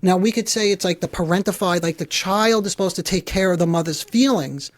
Now, we could say it's like the parentified, like the child is supposed to take care of the mother's feelings,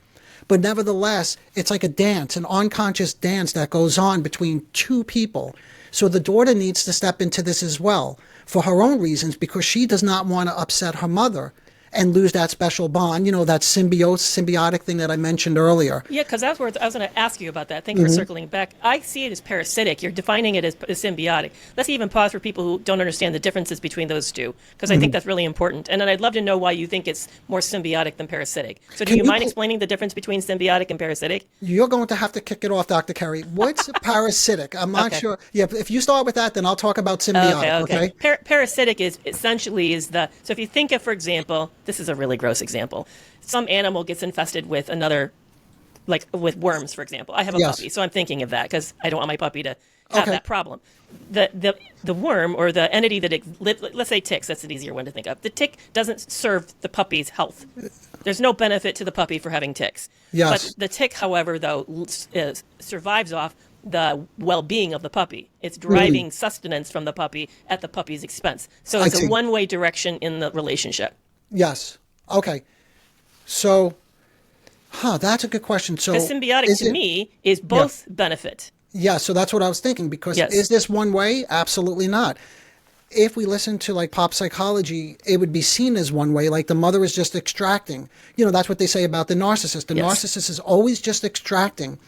but nevertheless, it's like a dance, an unconscious dance that goes on between two people. So the daughter needs to step into this as well for her own reasons, because she does not want to upset her mother and lose that special bond, that symbiotic thing that I mentioned earlier. Yeah, because I was going to ask you about that. Thank you for circling back. I see it as parasitic. You're defining it as symbiotic. Let's even pause for people who don't understand the differences between those two, because I think that's really important. And then I'd love to know why you think it's more symbiotic than parasitic. So do you mind explaining the difference between symbiotic and parasitic? You're going to have to kick it off, Dr. Kerry. What's parasitic? I'm not sure. Yeah, if you start with that, then I'll talk about symbiotic, okay? Parasitic is essentially so if you think of, for example, this is a really gross example. Some animal gets infested with another, like with worms, for example. I have a puppy, so I'm thinking of that because I don't want my puppy to have that problem. The worm or the entity that let's say ticks. That's an easier one to think of. The tick doesn't serve the puppy's health. There's no benefit to the puppy for having ticks. Yes. But the tick, however, though, survives off the well-being of the puppy. It's deriving sustenance from the puppy at the puppy's expense. So it's a one-way direction in the relationship. Yes. Okay. So, that's a good question. So, because symbiotic to me is both benefit. Yeah, so that's what I was thinking, because is this one way? Absolutely not. If we listen to like pop psychology, it would be seen as one way, like the mother is just extracting. That's what they say about the narcissist. The narcissist is always just extracting.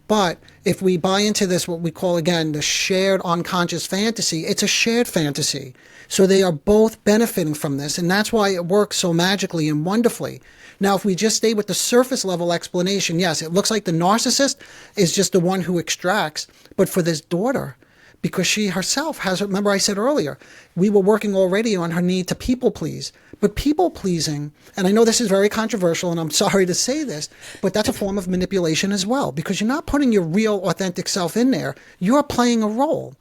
But if we buy into this, what we call, again, the shared unconscious fantasy, it's a shared fantasy. So they are both benefiting from this, and that's why it works so magically and wonderfully. Now, if we just stay with the surface level explanation, yes, it looks like the narcissist is just the one who extracts, but for this daughter, because she herself has, remember I said earlier, we were working already on her need to people please. But people pleasing, and I know this is very controversial, and I'm sorry to say this, but that's a form of manipulation as well, because you're not putting your real authentic self in there. You're playing a role.